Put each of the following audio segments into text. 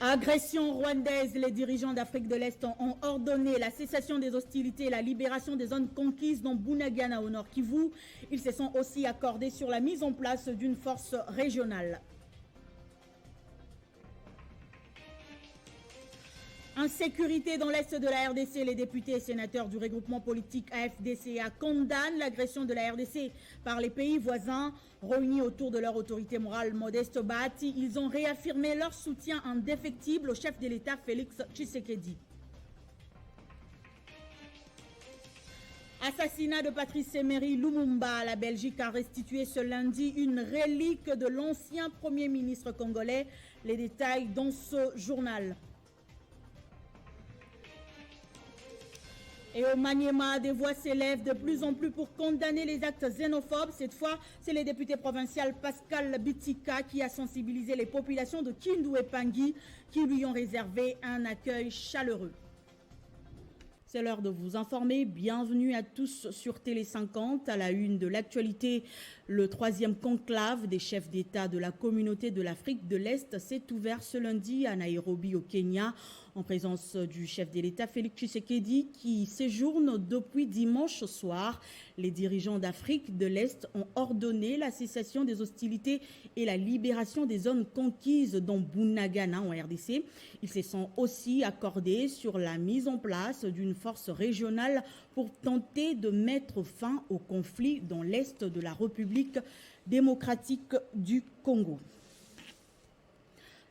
Agression rwandaise, les dirigeants d'Afrique de l'Est ont ordonné la cessation des hostilités et la libération des zones conquises dans Bunagana au nord Kivu. Ils se sont aussi accordés sur la mise en place d'une force régionale. Insécurité dans l'est de la RDC, les députés et sénateurs du regroupement politique AFDCA condamnent l'agression de la RDC par les pays voisins. Réunis autour de leur autorité morale Modeste Bahati, ils ont réaffirmé leur soutien indéfectible au chef de l'État Félix Tshisekedi. Assassinat de Patrice Emery Lumumba, la Belgique a restitué ce lundi une relique de l'ancien Premier ministre congolais. Les détails dans ce journal. Et au Maniema, des voix s'élèvent de plus en plus pour condamner les actes xénophobes. Cette fois, c'est le député provincial Pascal Bitika qui a sensibilisé les populations de Kindu et Pangui qui lui ont réservé un accueil chaleureux. C'est l'heure de vous informer. Bienvenue à tous sur Télé 50. À la une de l'actualité, le 3e conclave des chefs d'État de la communauté de l'Afrique de l'Est s'est ouvert ce lundi à Nairobi au Kenya en présence du chef de l'État Félix Tshisekedi qui séjourne depuis dimanche soir. Les dirigeants d'Afrique de l'Est ont ordonné la cessation des hostilités et la libération des zones conquises dans Bunagana en RDC. Ils se sont aussi accordés sur la mise en place d'une force régionale pour tenter de mettre fin au conflit dans l'est de la République démocratique du Congo.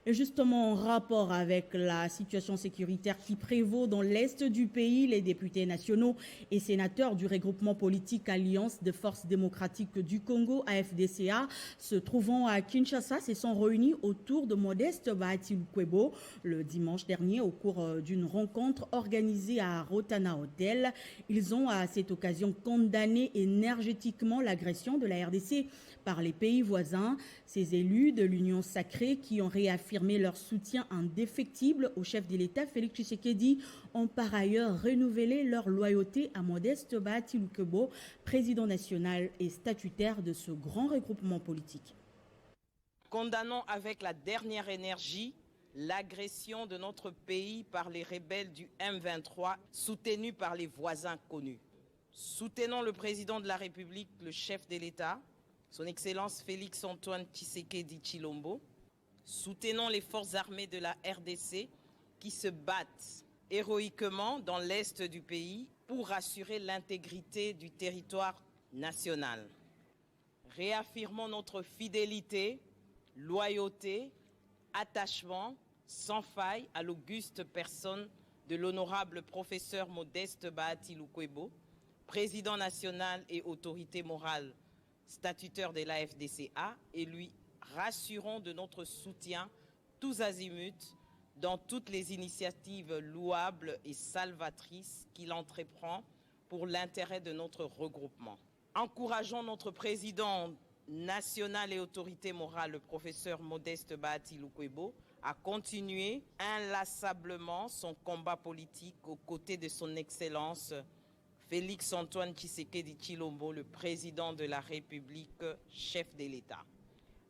Et justement, en rapport avec la situation sécuritaire qui prévaut dans l'est du pays, les députés nationaux et sénateurs du regroupement politique Alliance des forces démocratiques du Congo, AFDCA, se trouvant à Kinshasa, se sont réunis autour de Modeste Bahati Lukwebo le dimanche dernier au cours d'une rencontre organisée à Rotana Hotel. Ils ont à cette occasion condamné énergétiquement l'agression de la RDC par les pays voisins. Ces élus de l'Union sacrée qui ont réaffirmé leur soutien indéfectible au chef de l'État Félix Tshisekedi ont par ailleurs renouvelé leur loyauté à Modeste Bahati Lukwebo, président national et statutaire de ce grand regroupement politique. Condamnons avec la dernière énergie l'agression de notre pays par les rebelles du M23 soutenus par les voisins connus. Soutenons le président de la République, le chef de l'État, son Excellence Félix Antoine Tshisekedi Tshilombo. Soutenons les forces armées de la RDC qui se battent héroïquement dans l'est du pays pour assurer l'intégrité du territoire national. Réaffirmons notre fidélité, loyauté, attachement sans faille à l'auguste personne de l'honorable professeur Modeste Bahati Lukwebo, président national et autorité morale statutaire de l'AFDCA, et lui rassurons de notre soutien tous azimuts dans toutes les initiatives louables et salvatrices qu'il entreprend pour l'intérêt de notre regroupement. Encourageons notre président national et autorité morale, le professeur Modeste Bahati Lukwebo, à continuer inlassablement son combat politique aux côtés de son Excellence Félix Antoine Tshisekedi Tshilombo, le président de la République, chef de l'État,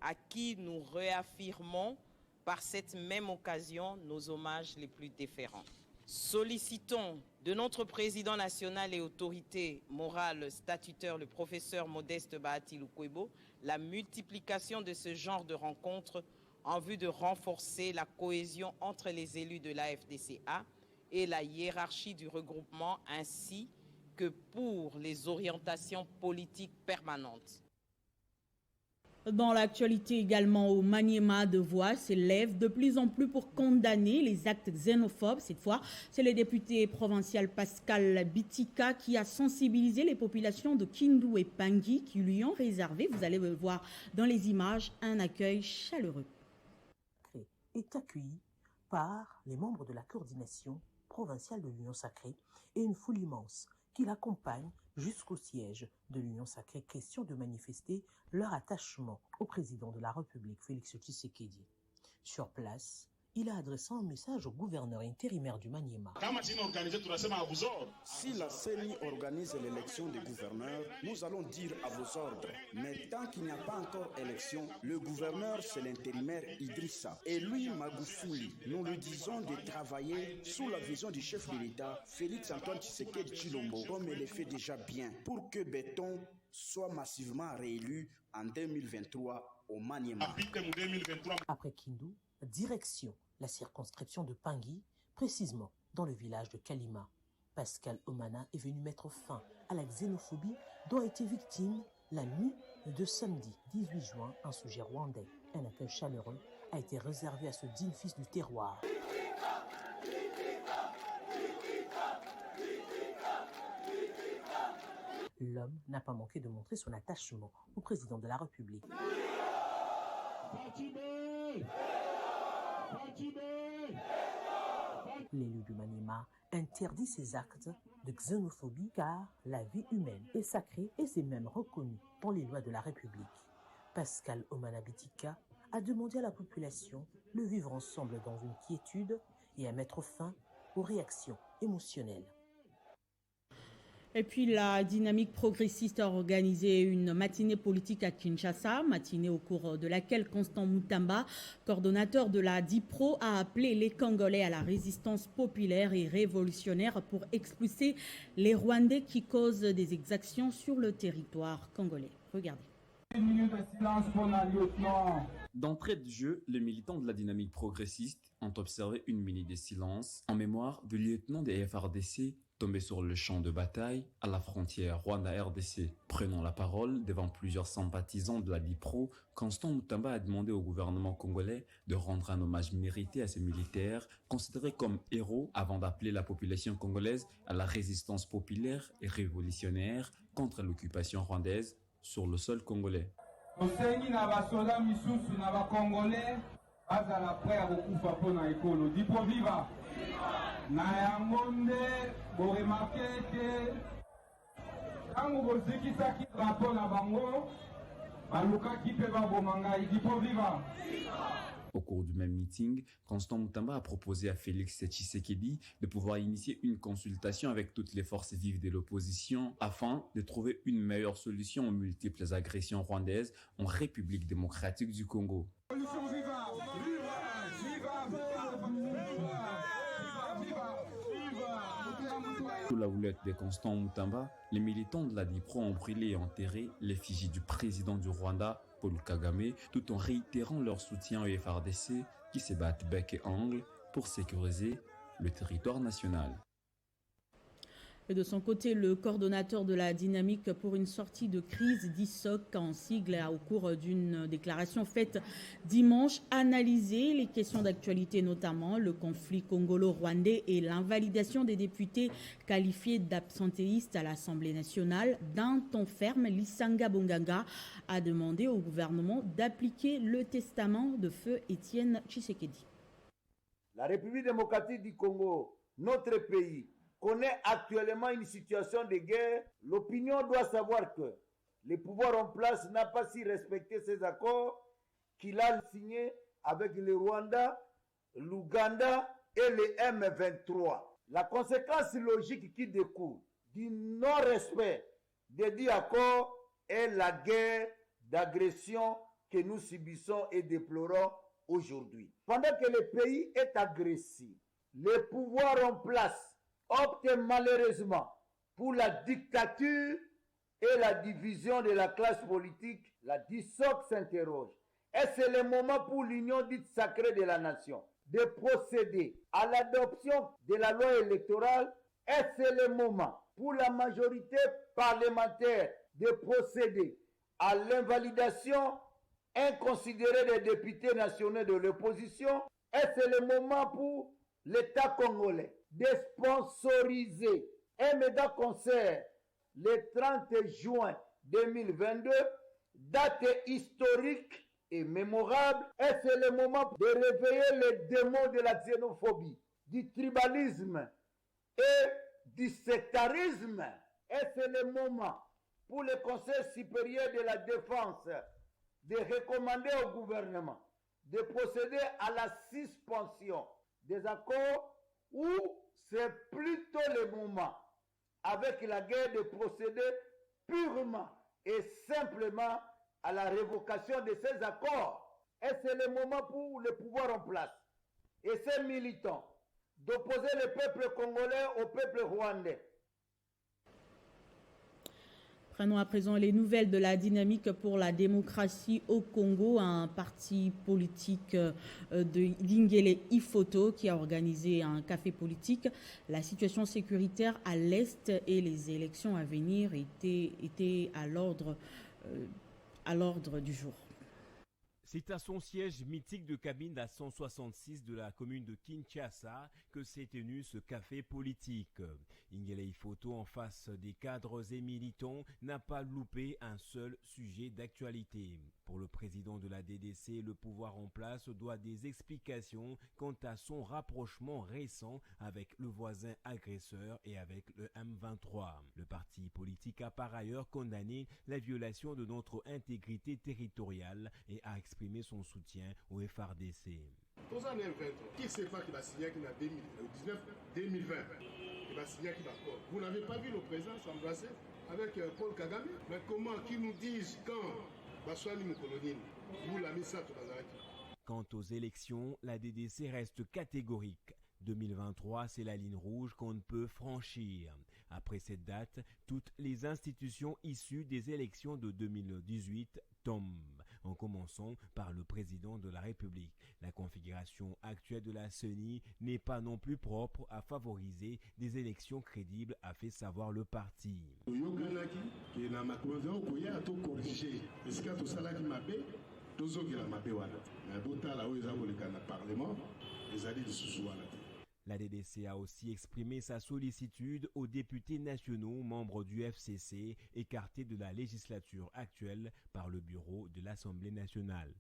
à qui nous réaffirmons par cette même occasion nos hommages les plus déférents. Sollicitons de notre président national et autorité morale statutaire, le professeur Modeste Bahati Lukwebo, la multiplication de ce genre de rencontres en vue de renforcer la cohésion entre les élus de l'AFDCA et la hiérarchie du regroupement, ainsi que pour les orientations politiques permanentes. Dans l'actualité également, au Maniema, de voix s'élèvent de plus en plus pour condamner les actes xénophobes. Cette fois, c'est le député provincial Pascal Bitika qui a sensibilisé les populations de Kindu et Pangui qui lui ont réservé, vous allez le voir dans les images, un accueil chaleureux. Est accueilli par les membres de la coordination provinciale de l'Union sacrée et une foule immense qui l'accompagne jusqu'au siège de l'Union sacrée, question de manifester leur attachement au président de la République, Félix Tshisekedi. Sur place, il a adressé un message au gouverneur intérimaire du Maniema. Si la CENI organise l'élection des gouverneurs, nous allons dire à vos ordres. Mais tant qu'il n'y a pas encore élection, le gouverneur c'est l'intérimaire Idrissa. Et lui, Magoufouli, nous lui disons de travailler sous la vision du chef de l'État, Félix Antoine Tshisekedi Tshilombo, comme il le fait déjà bien, pour que Béton soit massivement réélu en 2023 au Maniema. Après Kindu, direction la circonscription de Pangui, précisément dans le village de Kalima. Pascal Omana est venu mettre fin à la xénophobie dont a été victime la nuit de samedi 18 juin un sujet rwandais. Un accueil chaleureux a été réservé à ce digne fils du terroir. L'homme n'a pas manqué de montrer son attachement au président de la République. L'élu du Maniema interdit ces actes de xénophobie car la vie humaine est sacrée et c'est même reconnu dans les lois de la République. Pascal Omana Bitika a demandé à la population de vivre ensemble dans une quiétude et à mettre fin aux réactions émotionnelles. Et puis la dynamique progressiste a organisé une matinée politique à Kinshasa, matinée au cours de laquelle Constant Mutamba, coordonnateur de la DIPRO, a appelé les Congolais à la résistance populaire et révolutionnaire pour expulser les Rwandais qui causent des exactions sur le territoire congolais. Regardez. Une minute de silence pour la lieutenant. D'entrée de jeu, les militants de la dynamique progressiste ont observé une minute de silence en mémoire du lieutenant des FARDC tombé sur le champ de bataille à la frontière Rwanda-RDC. Prenant la parole devant plusieurs sympathisants de la DIPRO, Constant Mutamba a demandé au gouvernement congolais de rendre un hommage mérité à ces militaires, considérés comme héros, avant d'appeler la population congolaise à la résistance populaire et révolutionnaire contre l'occupation rwandaise sur le sol congolais. Na yangonde bo remarqué que quand vous zikisaki rapport na bango baluka ki pe ba bomanga idipo viva. Au cours du même meeting, Constant Mutamba a proposé à Félix Tshisekedi de pouvoir initier une consultation avec toutes les forces vives de l'opposition afin de trouver une meilleure solution aux multiples agressions rwandaises en République démocratique du Congo. Sous la houlette de Constant Mutamba, les militants de la DIPRO ont brûlé et enterré l'effigie du président du Rwanda, Paul Kagame, tout en réitérant leur soutien aux FARDC qui se battent bec et ongle pour sécuriser le territoire national. Et de son côté, le coordonnateur de la dynamique pour une sortie de crise, DISOC, en sigle, au cours d'une déclaration faite dimanche, analysé les questions d'actualité, notamment le conflit congolo-rwandais et l'invalidation des députés qualifiés d'absentéistes à l'Assemblée nationale. D'un ton ferme, Lisanga Bonganga a demandé au gouvernement d'appliquer le testament de feu Étienne Tshisekedi. La République démocratique du Congo, notre pays, connaît actuellement une situation de guerre. L'opinion doit savoir que le pouvoir en place n'a pas si respecté ces accords qu'il a signés avec le Rwanda, l'Ouganda et le M23. La conséquence logique qui découle du non-respect des dix accords est la guerre d'agression que nous subissons et déplorons aujourd'hui. Pendant que le pays est agressé, le pouvoir en place opte malheureusement pour la dictature et la division de la classe politique. La DISOC s'interroge. Est-ce le moment pour l'union dite sacrée de la nation de procéder à l'adoption de la loi électorale? Est-ce le moment pour la majorité parlementaire de procéder à l'invalidation inconsidérée des députés nationaux de l'opposition? Est-ce le moment pour l'État congolais de sponsoriser un méga concert le 30 juin 2022, date historique et mémorable? Est-ce le moment de réveiller les démons de la xénophobie, du tribalisme et du sectarisme? Est-ce le moment pour le Conseil supérieur de la défense de recommander au gouvernement de procéder à la suspension des accords ou c'est plutôt le moment, avec la guerre, de procéder purement et simplement à la révocation de ces accords. Et c'est le moment pour le pouvoir en place et ses militants d'opposer le peuple congolais au peuple rwandais. Prenons à présent les nouvelles de la dynamique pour la démocratie au Congo, un parti politique de Lingele Ifoto qui a organisé un café politique. La situation sécuritaire à l'Est et les élections à venir étaient à l'ordre du jour. C'est à son siège mythique de Cabinda 166 de la commune de Kinshasa que s'est tenu ce café politique. Lingele Ifoto, en face des cadres et militants, n'a pas loupé un seul sujet d'actualité. Pour le président de la DDC, le pouvoir en place doit des explications quant à son rapprochement récent avec le voisin agresseur et avec le M23. Le parti politique a par ailleurs condamné la violation de notre intégrité territoriale et a exprimé son soutien au FRDC. Dans un M23, qui ne sait pas qu'il va signer en 2019-2020, il va signer qu'il va accord. Vous n'avez pas vu le président s'embrasser avec Paul Kagame? Mais comment qu'ils nous disent quand Quant aux élections, la DDC reste catégorique. 2023, c'est la ligne rouge qu'on ne peut franchir. Après cette date, toutes les institutions issues des élections de 2018 tombent, en commençant par le président de la République. La configuration actuelle de la CENI n'est pas non plus propre à favoriser des élections crédibles, a fait savoir le parti. La DDC a aussi exprimé sa sollicitude aux députés nationaux membres du FCC écartés de la législature actuelle par le bureau de l'Assemblée nationale.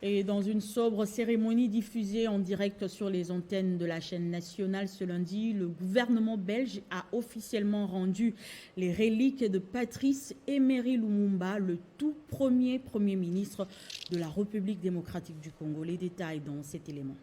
Et dans une sobre cérémonie diffusée en direct sur les antennes de la chaîne nationale ce lundi, le gouvernement belge a officiellement rendu les reliques de Patrice Emery Lumumba, le tout premier Premier ministre de la République démocratique du Congo. Les détails dans cet élément.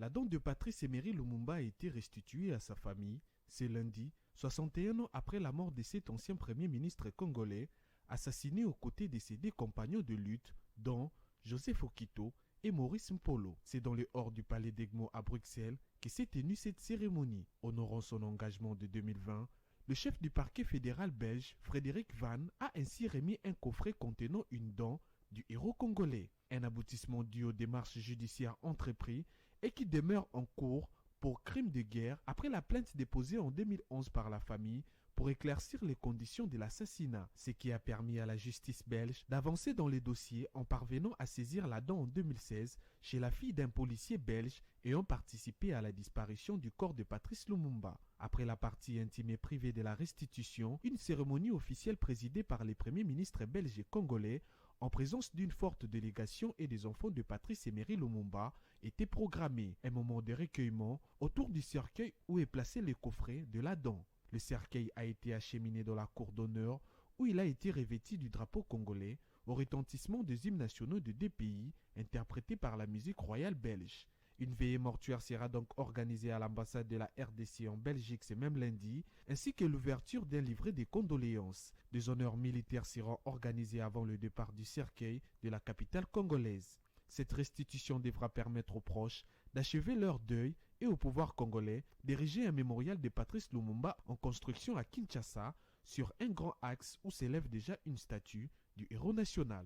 La dent de Patrice Emery Lumumba a été restituée à sa famille ce lundi, 61 ans après la mort de cet ancien Premier ministre congolais, assassiné aux côtés de ses deux compagnons de lutte, dont Joseph Okito et Maurice Mpolo. C'est dans le hall du Palais d'Egmont à Bruxelles que s'est tenue cette cérémonie. Honorant son engagement de 2020, le chef du parquet fédéral belge, Frédéric Van, a ainsi remis un coffret contenant une dent du héros congolais. Un aboutissement dû aux démarches judiciaires entreprises et qui demeure en cours pour crime de guerre après la plainte déposée en 2011 par la famille pour éclaircir les conditions de l'assassinat, ce qui a permis à la justice belge d'avancer dans les dossiers en parvenant à saisir la dent en 2016 chez la fille d'un policier belge ayant participé à la disparition du corps de Patrice Lumumba. Après la partie intime et privée de la restitution, une cérémonie officielle présidée par les premiers ministres belges et congolais en présence d'une forte délégation et des enfants de Patrice Emery Lumumba était programmée. Un moment de recueillement autour du cercueil où est placé le coffret de la dent. Le cercueil a été acheminé dans la cour d'honneur où il a été revêtu du drapeau congolais au retentissement des hymnes nationaux de deux pays interprétés par la musique royale belge. Une veillée mortuaire sera donc organisée à l'ambassade de la RDC en Belgique ce même lundi, ainsi que l'ouverture d'un livret de condoléances. Des honneurs militaires seront organisés avant le départ du cercueil de la capitale congolaise. Cette restitution devra permettre aux proches d'achever leur deuil et au pouvoir congolais d'ériger un mémorial de Patrice Lumumba en construction à Kinshasa sur un grand axe où s'élève déjà une statue du héros national.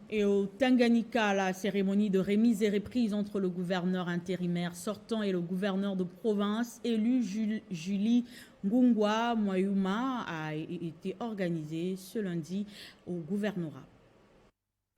Et au Tanganyika, la cérémonie de remise et reprise entre le gouverneur intérimaire sortant et le gouverneur de province élu Julie Ngungwa Mwayuma a été organisée ce lundi au gouvernorat.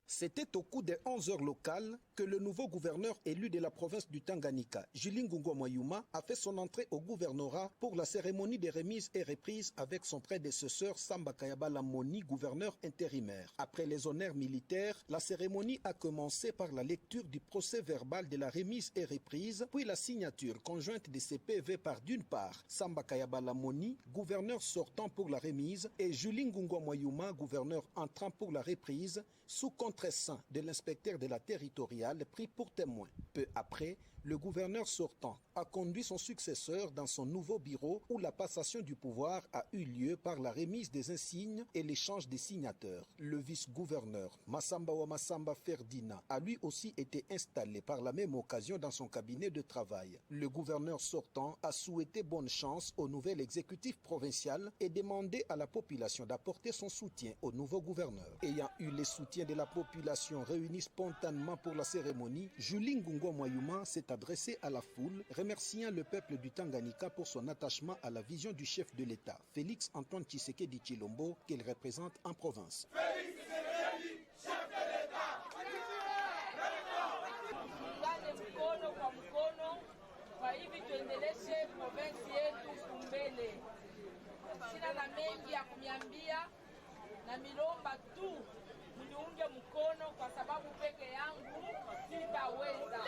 C'était au coup des 11 heures locales que le nouveau gouverneur élu de la province du Tanganyika, Julie Ngungo Mwayuma, a fait son entrée au gouvernorat pour la cérémonie de remise et reprise avec son prédécesseur Samba Kayabala Moni, gouverneur intérimaire. Après les honneurs militaires, la cérémonie a commencé par la lecture du procès verbal de la remise et reprise, puis la signature conjointe de ces PV par d'une part Samba Kayabala Moni, gouverneur sortant pour la remise, et Julie Ngungo Mwayuma, gouverneur entrant pour la reprise, sous contre-seing de l'inspecteur de la territoriale pris pour témoin. Peu après, le gouverneur sortant a conduit son successeur dans son nouveau bureau où la passation du pouvoir a eu lieu par la remise des insignes et l'échange des signateurs. Le vice-gouverneur Massamba Wamasamba Ferdinand a lui aussi été installé par la même occasion dans son cabinet de travail. Le gouverneur sortant a souhaité bonne chance au nouvel exécutif provincial et demandé à la population d'apporter son soutien au nouveau gouverneur. Ayant eu les soutiens de la population réunis spontanément pour la cérémonie, Julie Ngungo Mwayuma s'est adressé à la foule, remerciant le peuple du Tanganyika pour son attachement à la vision du chef de l'État, Félix Antoine Tshisekedi Tshilombo, qu'il représente en province. Félix Tshisekedi, chef de l'État. Mkono kwa mkono, kwa hivi tuendeleshe provinsi yetu mbele. Sina na mengi ya kumiambia na milomba tu mniunge mkono kwa sababu peke yangu sitaweza.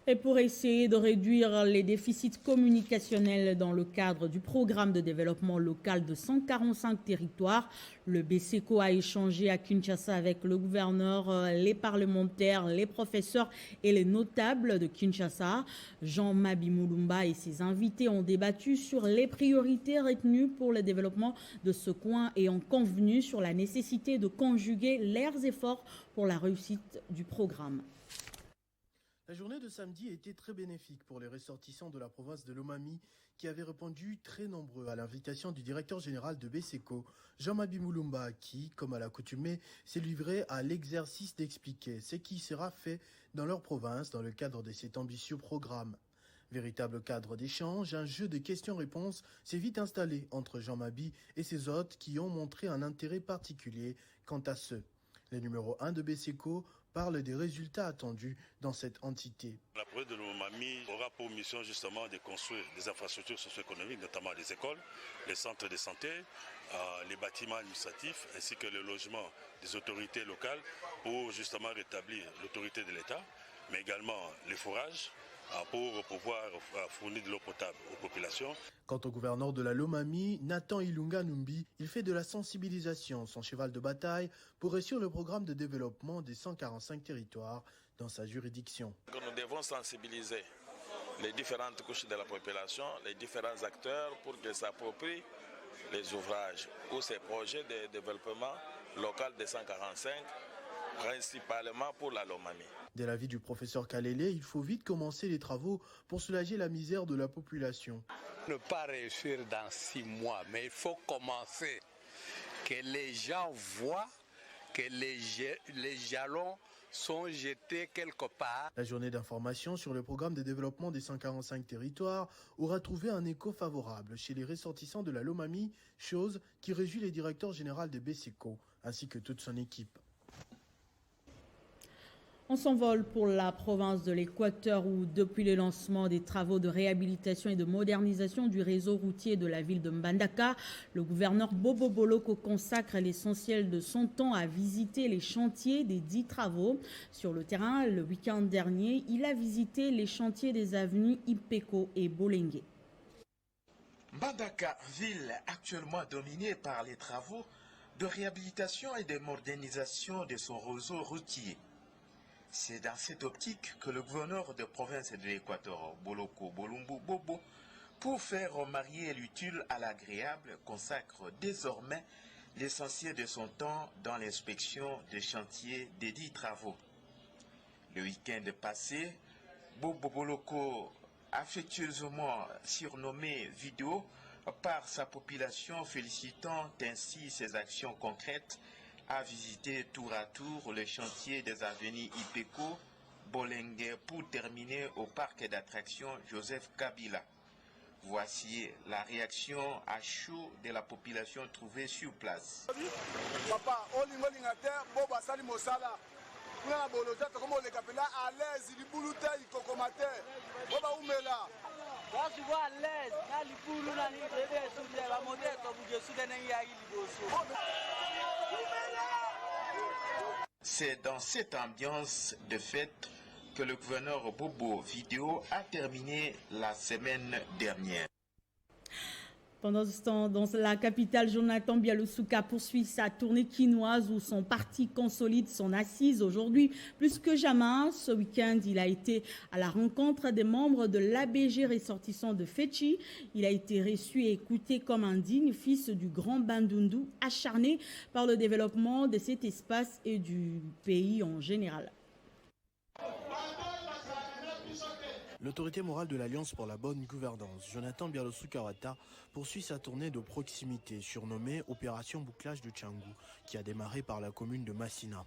Et pour essayer de réduire les déficits communicationnels dans le cadre du programme de développement local de 145 territoires, le BCECO a échangé à Kinshasa avec le gouverneur, les parlementaires, les professeurs et les notables de Kinshasa. Jean Mabi Mulumba et ses invités ont débattu sur les priorités retenues pour le développement de ce coin et ont convenu sur la nécessité de conjuguer leurs efforts pour la réussite du programme. La journée de samedi a été très bénéfique pour les ressortissants de la province de Lomami qui avaient répondu très nombreux à l'invitation du directeur général de BCECO, Jean-Mabi Mulumba, qui, comme à l'accoutumée, s'est livré à l'exercice d'expliquer ce qui sera fait dans leur province dans le cadre de cet ambitieux programme. Véritable cadre d'échange, un jeu de questions-réponses s'est vite installé entre Jean-Mabi et ses hôtes qui ont montré un intérêt particulier quant à ceux. Le numéro 1 de BCECO parle des résultats attendus dans cette entité. La province de Lomami aura pour mission justement de construire des infrastructures socio-économiques, notamment les écoles, les centres de santé, les bâtiments administratifs ainsi que le logement des autorités locales pour justement rétablir l'autorité de l'État, mais également les forages pour pouvoir fournir de l'eau potable aux populations. Quant au gouverneur de la Lomami, Nathan Ilunga Numbi, il fait de la sensibilisation son cheval de bataille pour réussir le programme de développement des 145 territoires dans sa juridiction. Nous devons sensibiliser les différentes couches de la population, les différents acteurs pour qu'ils s'approprient les ouvrages ou ces projets de développement local des 145, principalement pour la Lomami. De l'avis du professeur Kalele, il faut vite commencer les travaux pour soulager la misère de la population. Ne pas réussir dans 6 mois, mais il faut commencer. Que les gens voient que les jalons sont jetés quelque part. La journée d'information sur le programme de développement des 145 territoires aura trouvé un écho favorable chez les ressortissants de la Lomami, chose qui réjouit les directeurs généraux de BCECO ainsi que toute son équipe. On s'envole pour la province de l'Équateur où, depuis le lancement des travaux de réhabilitation et de modernisation du réseau routier de la ville de Mbandaka, le gouverneur Bobo Boloko consacre l'essentiel de son temps à visiter les chantiers des 10 travaux. Sur le terrain, le week-end dernier, il a visité les chantiers des avenues Ipeko et Bolengue. Mbandaka, ville actuellement dominée par les travaux de réhabilitation et de modernisation de son réseau routier. C'est dans cette optique que le gouverneur de province de l'Équateur, Boloko Bolumbu Bobo, pour faire marier l'utile à l'agréable, consacre désormais l'essentiel de son temps dans l'inspection des chantiers des 10 travaux. Le week-end passé, Bobo Boloko, affectueusement surnommé Vidéo par sa population, félicitant ainsi ses actions concrètes, a visité tour à tour le chantier des avenues Ipeko, Bolengue pour terminer au parc d'attractions Joseph Kabila. Voici la réaction à chaud de la population trouvée sur place. Papa, c'est dans cette ambiance de fête que le gouverneur Bobo Vidéo a terminé la semaine dernière. Pendant ce temps, dans la capitale, Jonathan Bialoussouka poursuit sa tournée quinoise où son parti consolide son assise. Aujourd'hui, plus que jamais, ce week-end, il a été à la rencontre des membres de l'ABG ressortissant de Fetchi. Il a été reçu et écouté comme un digne fils du grand Bandundu, acharné par le développement de cet espace et du pays en général. L'autorité morale de l'Alliance pour la bonne gouvernance, Jonathan Bialoussouka, poursuit sa tournée de proximité surnommée Opération Bouclage de Tchangou, qui a démarré par la commune de Massina.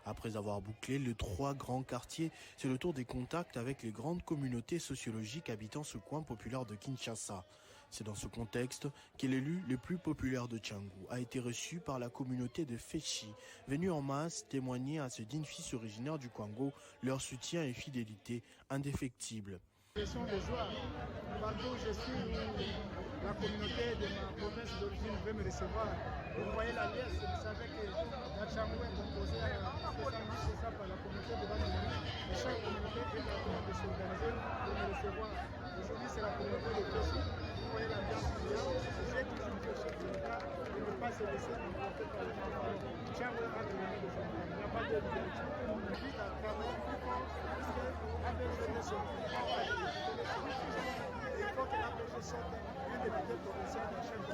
Après avoir bouclé les 3 grands quartiers, c'est le tour des contacts avec les grandes communautés sociologiques habitant ce coin populaire de Kinshasa. C'est dans ce contexte que l'élu le plus populaire de Tchangou a été reçu par la communauté de Fetchi, venue en masse témoigner à ce digne fils originaire du Congo leur soutien et fidélité indéfectible. Question de joie. Partout où je suis, la communauté de ma province d'origine veut me recevoir. Vous voyez la liesse, vous savez que la Tchangou est composée à 70% par la communauté de Banamoni. Et chaque communauté est en train de s'organiser pour me recevoir. Aujourd'hui, c'est la communauté de Fetchi. Vous voyez l'ambiance ambiante. J'ai toujours dit au chef de l'État de ne pas se laisser emporter par les fanfarons. Tchangou est entre les mains des fanfarons. Il n'y a pas de direction. On nous invite à travailler plus fort puisque ABG ne se trouve pas. Il faut que l'ABG sorte un député provincial de la chaîne de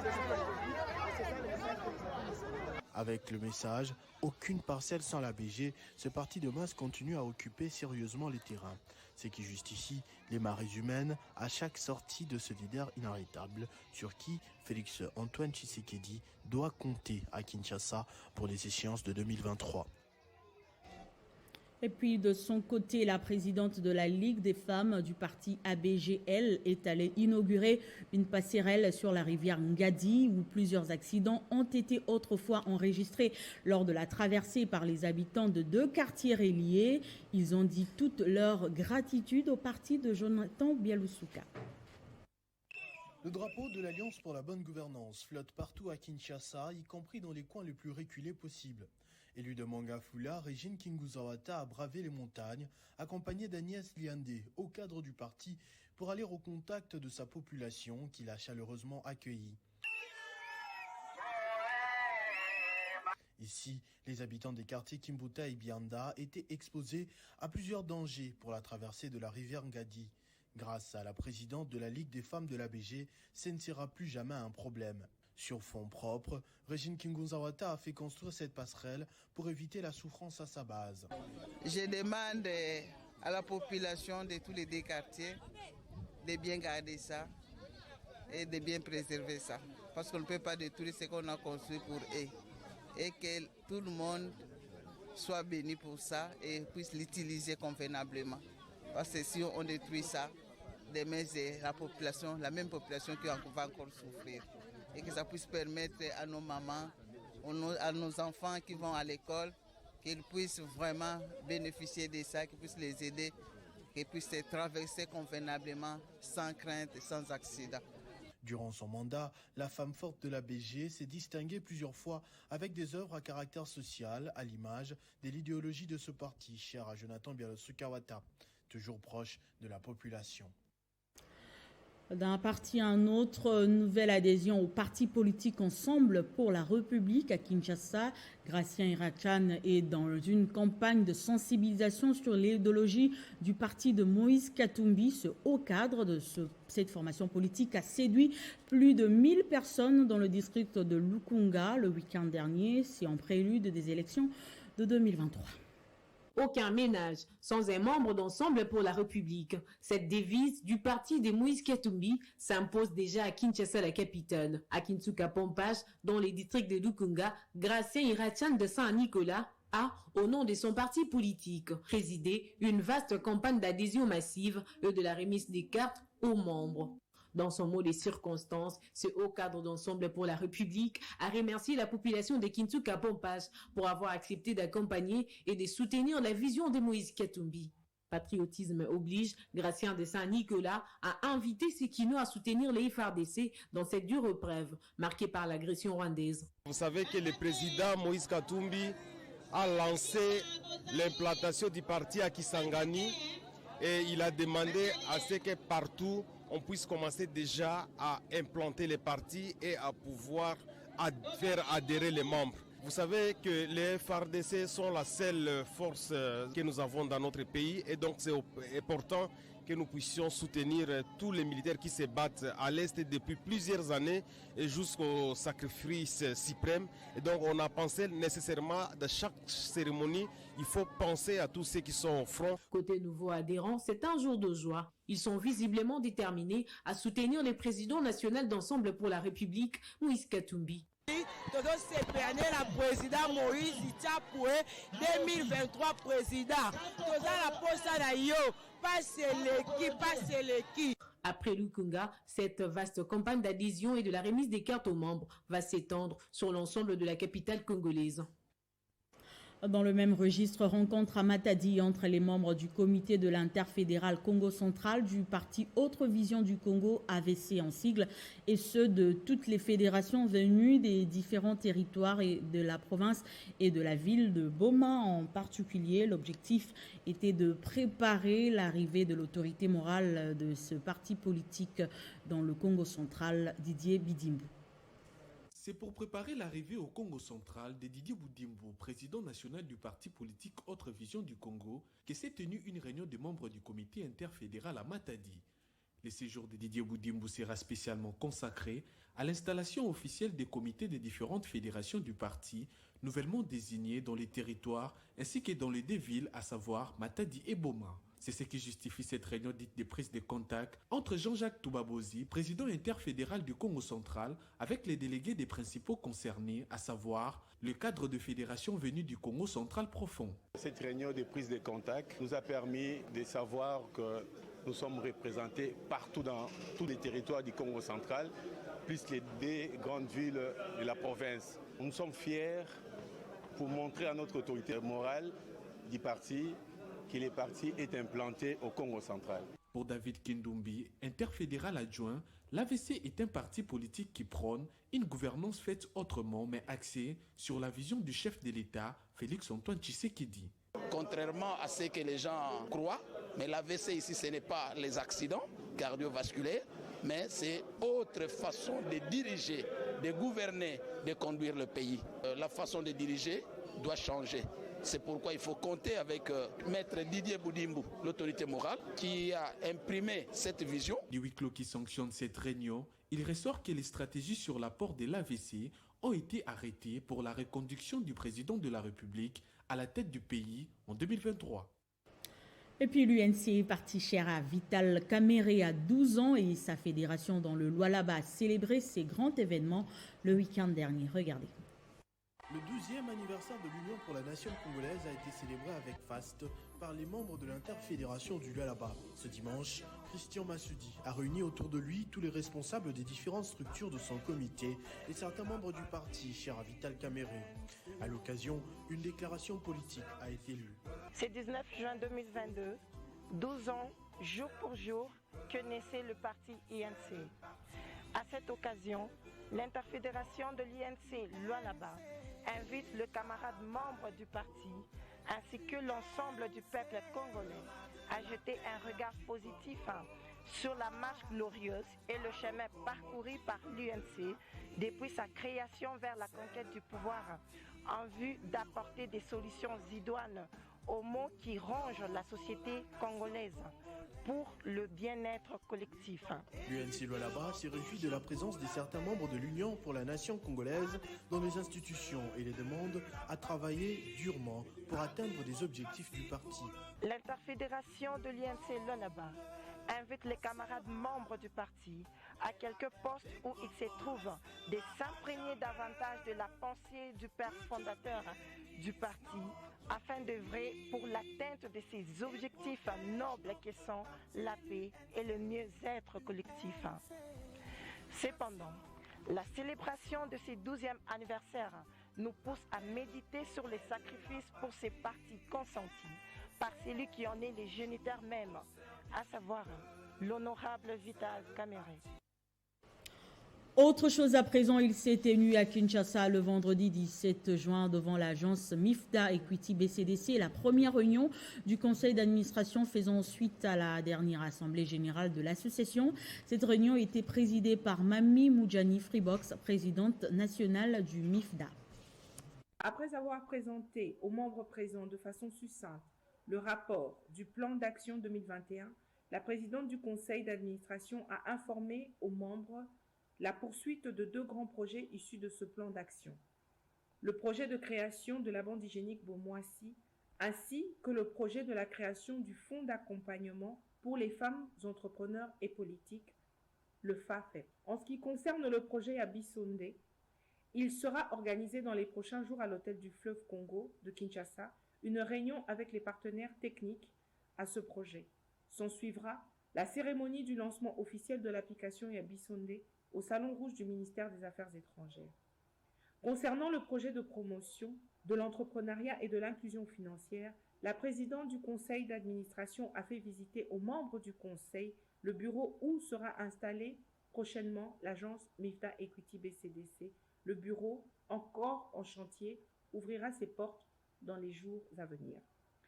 c'est ça l'objectif et c'est ça le message que nous avons laissé. Avec le message « Aucune parcelle sans l'ABG », ce parti de masse continue à occuper sérieusement les terrains. Ce qui justifie les marées humaines à chaque sortie de ce leader inarrêtable sur qui Félix Antoine Tshisekedi doit compter à Kinshasa pour les échéances de 2023. Et puis de son côté, la présidente de la Ligue des femmes du parti ABGL est allée inaugurer une passerelle sur la rivière Ngadi où plusieurs accidents ont été autrefois enregistrés lors de la traversée par les habitants de 2 quartiers reliés. Ils ont dit toute leur gratitude au parti de Jonathan Bialoussouka. Le drapeau de l'Alliance pour la bonne gouvernance flotte partout à Kinshasa, y compris dans les coins les plus reculés possibles. Élu de Mangafula, Régine Kinguzawata a bravé les montagnes, accompagnée d'Agnès Liandé, au cadre du parti, pour aller au contact de sa population qu'il a chaleureusement accueillie. Ici, les habitants des quartiers Kimbuta et Bianda étaient exposés à plusieurs dangers pour la traversée de la rivière Ngadi. Grâce à la présidente de la Ligue des femmes de l'ABG, ce ne sera plus jamais un problème. Sur fonds propres, Régine Kinguzawata a fait construire cette passerelle pour éviter la souffrance à sa base. Je demande à la population de tous les 2 quartiers de bien garder ça et de bien préserver ça. Parce qu'on ne peut pas détruire ce qu'on a construit pour eux. Et que tout le monde soit béni pour ça et puisse l'utiliser convenablement. Parce que si on détruit ça, demain c'est la même population qui va encore souffrir. Et que ça puisse permettre à nos mamans, à nos enfants qui vont à l'école, qu'ils puissent vraiment bénéficier de ça, qu'ils puissent les aider, qu'ils puissent se traverser convenablement, sans crainte et sans accident. Durant son mandat, la femme forte de l'ABG s'est distinguée plusieurs fois avec des œuvres à caractère social, à l'image de l'idéologie de ce parti, cher à Jonathan Bialoussouka, toujours proche de la population. D'un parti à un autre, nouvelle adhésion au parti politique Ensemble pour la République à Kinshasa. Gratien Irachan est dans une campagne de sensibilisation sur l'idéologie du parti de Moïse Katumbi. Ce haut cadre de cette formation politique a séduit plus de 1000 personnes dans le district de Lukunga le week-end dernier. C'est en prélude des élections de 2023. Aucun ménage sans un membre d'Ensemble pour la République. Cette devise du parti de Moïse Katumbi s'impose déjà à Kinshasa, la capitale. À Kinsuka-Pompage, dans les districts de Lukunga, Gratien Irachan de Saint-Nicolas a, au nom de son parti politique, présidé une vaste campagne d'adhésion massive et de la remise des cartes aux membres. Dans son mot des circonstances, ce haut cadre d'ensemble pour la République a remercié la population de Kintsuka-Pompage pour avoir accepté d'accompagner et de soutenir la vision de Moïse Katumbi. Patriotisme oblige, Gratien de Saint-Nicolas a invité Sekino à soutenir les FARDC dans cette dure épreuve marquée par l'agression rwandaise. Vous savez que le président Moïse Katumbi a lancé l'implantation du parti à Kisangani et il a demandé à ce que partout on puisse commencer déjà à implanter les partis et à pouvoir faire adhérer les membres. Vous savez que les FARDC sont la seule force que nous avons dans notre pays et donc c'est important que nous puissions soutenir tous les militaires qui se battent à l'Est depuis plusieurs années et jusqu'au sacrifice suprême. Et donc on a pensé nécessairement de chaque cérémonie, il faut penser à tous ceux qui sont au front. Côté nouveaux adhérents, c'est un jour de joie. Ils sont visiblement déterminés à soutenir le président national d'Ensemble pour la République, Moïse Katumbi. Todo sepéane la président Moïse Itapoué 2023 président. Toza la posta na yo, passe l'équipe. Après Lukunga, cette vaste campagne d'adhésion et de la remise des cartes aux membres va s'étendre sur l'ensemble de la capitale congolaise. Dans le même registre, rencontre à Matadi entre les membres du comité de l'interfédéral Congo central du parti Autre Vision du Congo, AVC en sigle, et ceux de toutes les fédérations venues des différents territoires et de la province et de la ville de Boma en particulier. L'objectif était de préparer l'arrivée de l'autorité morale de ce parti politique dans le Congo central, Didier Bidimbu. C'est pour préparer l'arrivée au Congo central de Didier Boudimbo, président national du parti politique Autre Vision du Congo, que s'est tenue une réunion des membres du comité interfédéral à Matadi. Le séjour de Didier Boudimbo sera spécialement consacré à l'installation officielle des comités des différentes fédérations du parti, nouvellement désignés dans les territoires ainsi que dans les deux villes, à savoir Matadi et Boma. C'est ce qui justifie cette réunion dite de prise de contact entre Jean-Jacques Toubabozi, président interfédéral du Congo central, avec les délégués des principaux concernés, à savoir le cadre de fédération venu du Congo central profond. Cette réunion de prise de contact nous a permis de savoir que nous sommes représentés partout dans tous les territoires du Congo central, plus les deux grandes villes de la province. Nous sommes fiers pour montrer à notre autorité morale du parti que le parti est implanté au Congo central. Pour David Kindumbi, interfédéral adjoint, l'AVC est un parti politique qui prône une gouvernance faite autrement mais axée sur la vision du chef de l'État, Félix-Antoine Tshisekedi. Contrairement à ce que les gens croient, mais l'AVC ici ce n'est pas les accidents cardiovasculaires, mais c'est autre façon de diriger, de gouverner, de conduire le pays. La façon de diriger doit changer. C'est pourquoi il faut compter avec Maître Didier Boudimbo, l'autorité morale, qui a imprimé cette vision. Du huis clos qui sanctionne cette réunion, il ressort que les stratégies sur l'apport de l'AVC ont été arrêtées pour la reconduction du président de la République à la tête du pays en 2023. Et puis l'UNC, parti cher à Vital Kamere à 12 ans et sa fédération dans le Lualaba a célébré ces grands événements le week-end dernier. Regardez. Le 12e anniversaire de l'Union pour la nation congolaise a été célébré avec faste par les membres de l'interfédération du Lualaba. Ce dimanche, Christian Massoudi a réuni autour de lui tous les responsables des différentes structures de son comité et certains membres du parti cher à Vital Kamere. À l'occasion, une déclaration politique a été lue. C'est 19 juin 2022, 12 ans, jour pour jour, que naissait le parti INC. À cette occasion, l'interfédération de l'INC Lualaba invite le camarade membre du parti ainsi que l'ensemble du peuple congolais à jeter un regard positif sur la marche glorieuse et le chemin parcouru par l'UNC depuis sa création vers la conquête du pouvoir en vue d'apporter des solutions idoines aux maux qui rongent la société congolaise pour le bien-être collectif. L'UNC Lualaba s'est réjoui de la présence de certains membres de l'Union pour la nation congolaise dans les institutions et les demande à travailler durement pour atteindre des objectifs du parti. L'interfédération de l'UNC Lualaba invite les camarades membres du parti, à quelques postes où ils se trouvent, de s'imprégner davantage de la pensée du père fondateur du parti, afin d'œuvrer pour l'atteinte de ces objectifs nobles qui sont la paix et le mieux-être collectif. Cependant, la célébration de ce 12e anniversaire nous pousse à méditer sur les sacrifices pour ces partis consentis par celui qui en est le géniteur même, à savoir l'honorable Vital Kamerhe. Autre chose à présent, il s'est tenu à Kinshasa le vendredi 17 juin devant l'agence MIFDA Equity BCDC, la première réunion du conseil d'administration faisant suite à la dernière assemblée générale de l'association. Cette réunion était présidée par Mami Moudjani Freebox, présidente nationale du MIFDA. Après avoir présenté aux membres présents de façon succincte le rapport du plan d'action 2021, la présidente du conseil d'administration a informé aux membres la poursuite de 2 grands projets issus de ce plan d'action. Le projet de création de la bande hygiénique Beaumoissy, ainsi que le projet de la création du fonds d'accompagnement pour les femmes entrepreneurs et politiques, le FAFEP. En ce qui concerne le projet à Bissondé, il sera organisé dans les prochains jours à l'hôtel du Fleuve Congo de Kinshasa une réunion avec les partenaires techniques à ce projet. S'en suivra la cérémonie du lancement officiel de l'application à Bissondé au Salon Rouge du ministère des Affaires étrangères. Concernant le projet de promotion de l'entrepreneuriat et de l'inclusion financière, la présidente du conseil d'administration a fait visiter aux membres du conseil le bureau où sera installée prochainement l'agence MIFDA Equity BCDC. Le bureau, encore en chantier, ouvrira ses portes dans les jours à venir.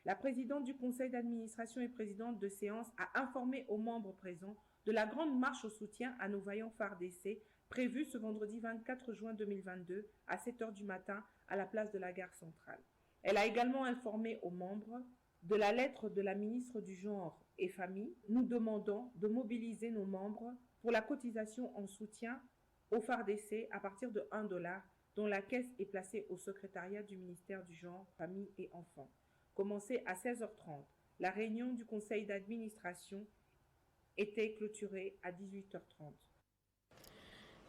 La présidente du conseil d'administration et présidente de séance a informé aux membres présents de la grande marche au soutien à nos vaillants phares d'essai prévue ce vendredi 24 juin 2022 à 7h du matin à la place de la gare centrale. Elle a également informé aux membres de la lettre de la ministre du Genre et Famille nous demandant de mobiliser nos membres pour la cotisation en soutien aux phares d'essai à partir de $1 dont la caisse est placée au secrétariat du ministère du Genre, Famille et Enfants. Commencée à 16h30, la réunion du conseil d'administration était clôturée à 18h30.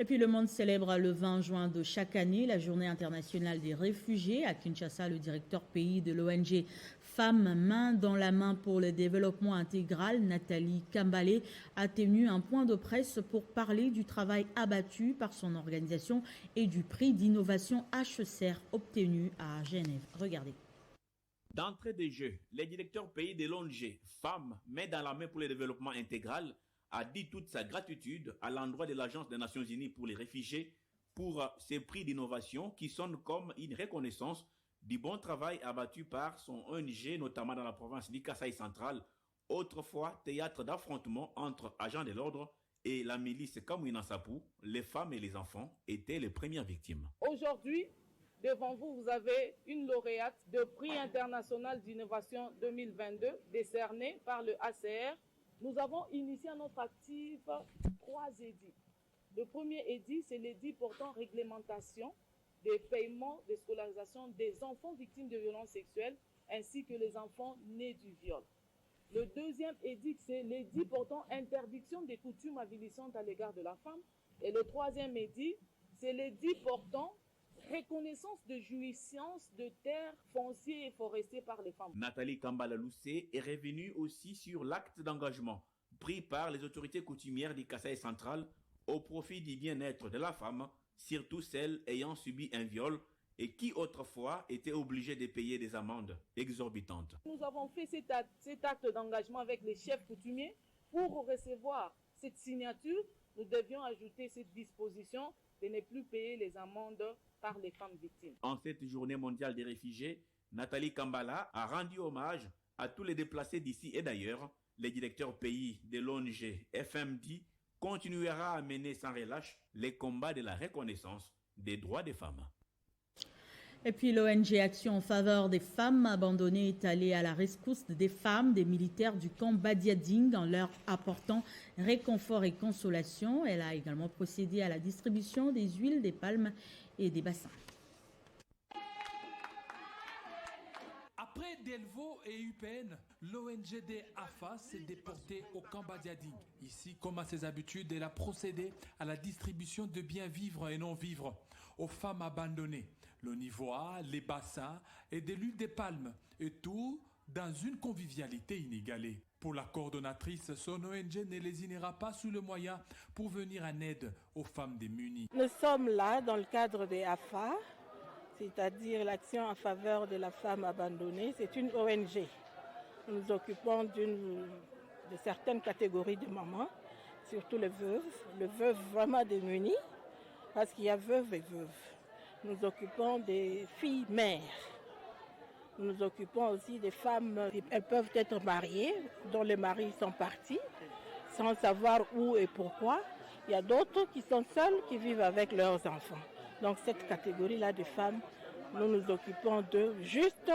Et puis le monde célèbre le 20 juin de chaque année la journée internationale des réfugiés. À Kinshasa, le directeur pays de l'ONG Femmes main dans la main pour le développement intégral, Nathalie Kambale, a tenu un point de presse pour parler du travail abattu par son organisation et du prix d'innovation HCR obtenu à Genève. Regardez. D'entrée de jeu, le directeur pays de l'ONG Femmes main dans la main pour le développement intégral a dit toute sa gratitude à l'endroit de l'Agence des Nations Unies pour les réfugiés pour ces prix d'innovation qui sonnent comme une reconnaissance du bon travail abattu par son ONG, notamment dans la province du Kasaï central, autrefois théâtre d'affrontement entre agents de l'ordre et la milice Kamwina Sapou. Les femmes et les enfants étaient les premières victimes. Aujourd'hui, devant vous, vous avez une lauréate de prix international d'innovation 2022 décerné par le HCR. Nous avons initié à notre actif 3 édits. Le premier édit, c'est l'édit portant réglementation des paiements de scolarisation des enfants victimes de violences sexuelles ainsi que les enfants nés du viol. Le deuxième édit, c'est l'édit portant interdiction des coutumes avilissantes à l'égard de la femme. Et le troisième édit, c'est l'édit portant reconnaissance de jouissance de terres foncières et forestières par les femmes. Nathalie Kambala-Loussé est revenue aussi sur l'acte d'engagement pris par les autorités coutumières du Kasaï central au profit du bien-être de la femme, surtout celles ayant subi un viol et qui autrefois étaient obligées de payer des amendes exorbitantes. Nous avons fait cet acte d'engagement avec les chefs coutumiers. Pour recevoir cette signature, nous devions ajouter cette disposition de ne plus payer les amendes par les femmes victimes. En cette journée mondiale des réfugiés, Nathalie Kambala a rendu hommage à tous les déplacés d'ici et d'ailleurs. Le directeur pays de l'ONG FMD continuera à mener sans relâche les combats de la reconnaissance des droits des femmes. Et puis l'ONG Action en faveur des femmes abandonnées est allée à la rescousse des femmes, des militaires du camp Badiading en leur apportant réconfort et consolation. Elle a également procédé à la distribution des huiles, des palmes et des bassins. Après Delvaux et UPN, l'ONGD AFA s'est déportée au camp Badiading. Ici, comme à ses habitudes, elle a procédé à la distribution de biens vivres et non vivres aux femmes abandonnées. Le nivois, les bassins et de l'huile de palme, et tout dans une convivialité inégalée. Pour la coordonnatrice, son ONG ne lésinera pas sous le moyen pour venir en aide aux femmes démunies. Nous sommes là dans le cadre des AFA, c'est-à-dire l'Action en faveur de la femme abandonnée. C'est une ONG. Nous nous occupons de certaines catégories de mamans, surtout les veuves vraiment démunies, parce qu'il y a veuves et veuves. Nous nous occupons des filles mères. Nous nous occupons aussi des femmes, elles peuvent être mariées, dont les maris sont partis, sans savoir où et pourquoi. Il y a d'autres qui sont seules, qui vivent avec leurs enfants. Donc cette catégorie-là de femmes, nous nous occupons d'eux juste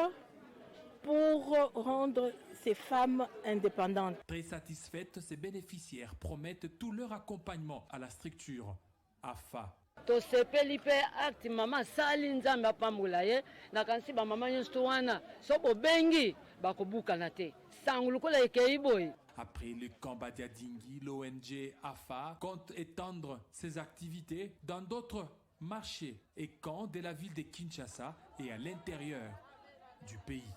pour rendre ces femmes indépendantes. Très satisfaites, ces bénéficiaires promettent tout leur accompagnement à la structure AFA. tosepeli mpe acte mama asali nzambe apambola ye nakanisi bamama nyonso wana so bobengi bakobukana te sango lokola ekei boye. Après le camp Badiadingi, l'ONG AFA compte étendre ses activités dans d'autres marchés et camps de la ville de Kinshasa et à l'intérieur du pays.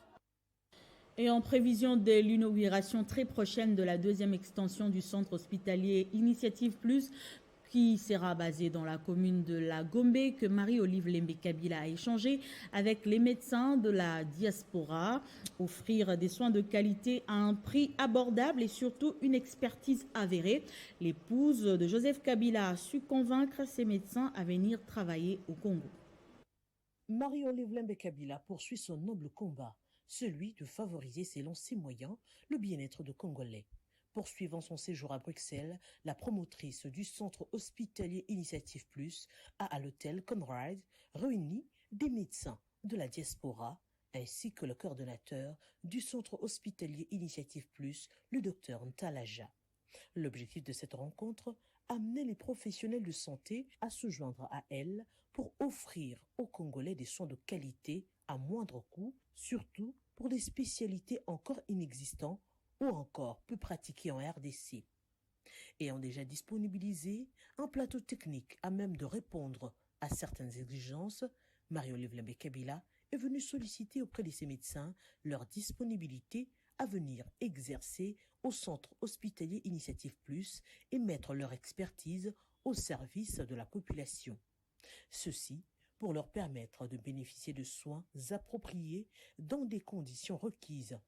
Et en prévision de l'inauguration très prochaine de la deuxième extension du centre hospitalier Initiative Plus, qui sera basé dans la commune de la Gombe, que Marie-Olive Lembe-Kabila a échangé avec les médecins de la diaspora. Offrir des soins de qualité à un prix abordable et surtout une expertise avérée. L'épouse de Joseph Kabila a su convaincre ses médecins à venir travailler au Congo. Marie-Olive Lembe-Kabila poursuit son noble combat, celui de favoriser selon ses moyens le bien-être de Congolais. Poursuivant son séjour à Bruxelles, la promotrice du centre hospitalier Initiative Plus a à l'hôtel Conrad réuni des médecins de la diaspora ainsi que le coordonnateur du centre hospitalier Initiative Plus, le docteur Ntalaja. L'objectif de cette rencontre, amener les professionnels de santé à se joindre à elle pour offrir aux Congolais des soins de qualité à moindre coût, surtout pour des spécialités encore inexistantes ou encore peu pratiquées en RDC. Ayant déjà disponibilisé un plateau technique à même de répondre à certaines exigences, Marie-Olive Lembe-Kabila est venue solliciter auprès de ses médecins leur disponibilité à venir exercer au centre hospitalier Initiative Plus et mettre leur expertise au service de la population. Ceci pour leur permettre de bénéficier de soins appropriés dans des conditions requises.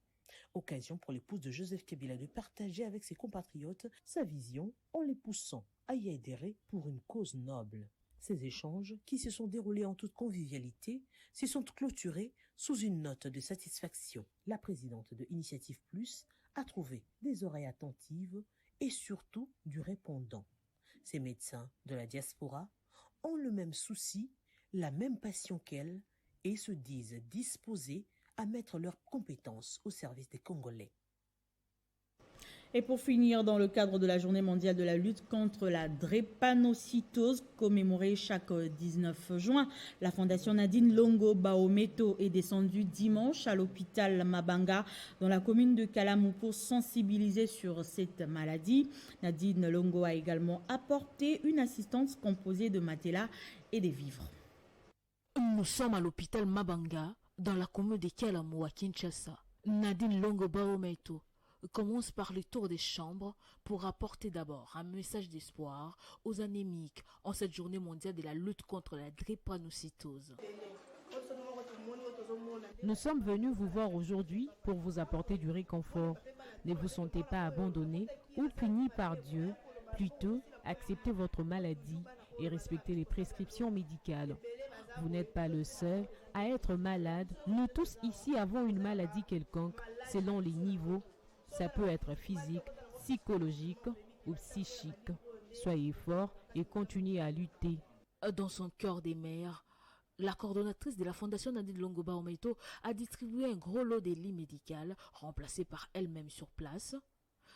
Occasion pour l'épouse de Joseph Kabila de partager avec ses compatriotes sa vision en les poussant à y adhérer pour une cause noble. Ces échanges, qui se sont déroulés en toute convivialité, se sont clôturés sous une note de satisfaction. La présidente de Initiative Plus a trouvé des oreilles attentives et surtout du répondant. Ces médecins de la diaspora ont le même souci, la même passion qu'elle et se disent disposés à mettre leurs compétences au service des Congolais. Et pour finir, dans le cadre de la Journée mondiale de la lutte contre la drépanocytose, commémorée chaque 19 juin, la Fondation Nadine Longo Baometo est descendue dimanche à l'hôpital Mabanga dans la commune de Kalamu pour sensibiliser sur cette maladie. Nadine Longo a également apporté une assistance composée de matelas et des vivres. Nous sommes à l'hôpital Mabanga dans la commune de Kalamu à Kinshasa. Nadine Longo Baometo commence par le tour des chambres pour apporter d'abord un message d'espoir aux anémiques en cette journée mondiale de la lutte contre la drépanocytose. Nous sommes venus vous voir aujourd'hui pour vous apporter du réconfort. Ne vous sentez pas abandonné ou puni par Dieu. Plutôt, acceptez votre maladie et respectez les prescriptions médicales. Vous n'êtes pas le seul à être malade. Nous tous ici avons une maladie quelconque selon les niveaux. Ça peut être physique, psychologique ou psychique. Soyez forts et continuez à lutter. Dans son cœur des mères, la coordonnatrice de la Fondation Nadine Longo Baometo a distribué un gros lot de lits médicaux remplacés par elle-même sur place.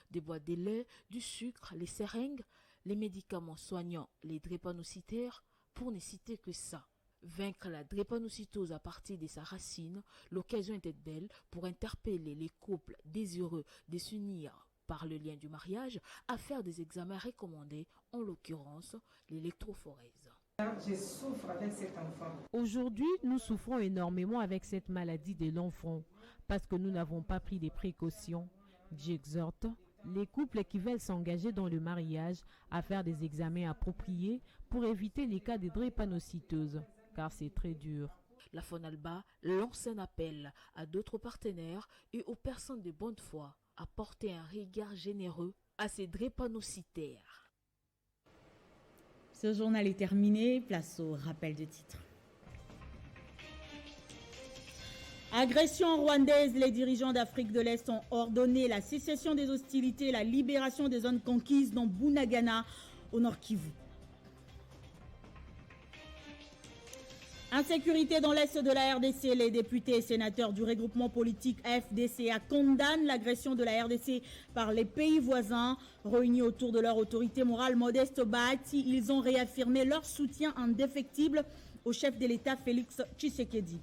Des boîtes de lait, du sucre, les seringues, les médicaments soignant les drépanocytaires, pour ne citer que ça. Vaincre la drépanocytose à partir de sa racine, l'occasion était belle pour interpeller les couples désireux de s'unir par le lien du mariage à faire des examens recommandés, en l'occurrence l'électrophorèse. Je souffre avec cet enfant. Aujourd'hui, nous souffrons énormément avec cette maladie de l'enfant parce que nous n'avons pas pris des précautions. J'exhorte les couples qui veulent s'engager dans le mariage à faire des examens appropriés pour éviter les cas de drépanocytose, car c'est très dur. La FONALBA lance un appel à d'autres partenaires et aux personnes de bonne foi à porter un regard généreux à ces drépanocytaires. Ce journal est terminé, place au rappel de titres. Agression rwandaise, les dirigeants d'Afrique de l'Est ont ordonné la cessation des hostilités et la libération des zones conquises dans Bunagana, au Nord Kivu. Insécurité dans l'Est de la RDC, les députés et sénateurs du regroupement politique FDCA condamnent l'agression de la RDC par les pays voisins. Réunis autour de leur autorité morale Modeste Bahati, ils ont réaffirmé leur soutien indéfectible au chef de l'État Félix Tshisekedi.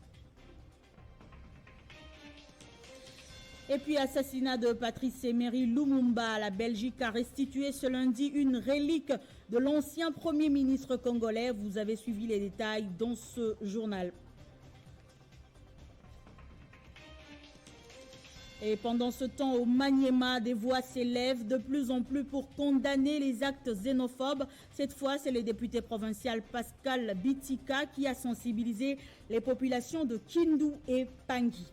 Et puis, assassinat de Patrice Emery Lumumba. La Belgique a restitué ce lundi une relique de l'ancien Premier ministre congolais. Vous avez suivi les détails dans ce journal. Et pendant ce temps, au Maniema, des voix s'élèvent de plus en plus pour condamner les actes xénophobes. Cette fois, c'est le député provincial Pascal Bitika qui a sensibilisé les populations de Kindu et Pangui.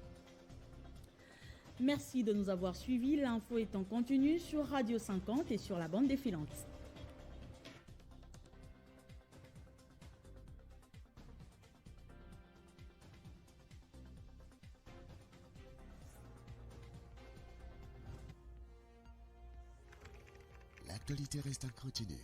Merci de nous avoir suivis. L'info est en continu sur Radio 50 et sur la bande défilante. L'actualité reste en continu.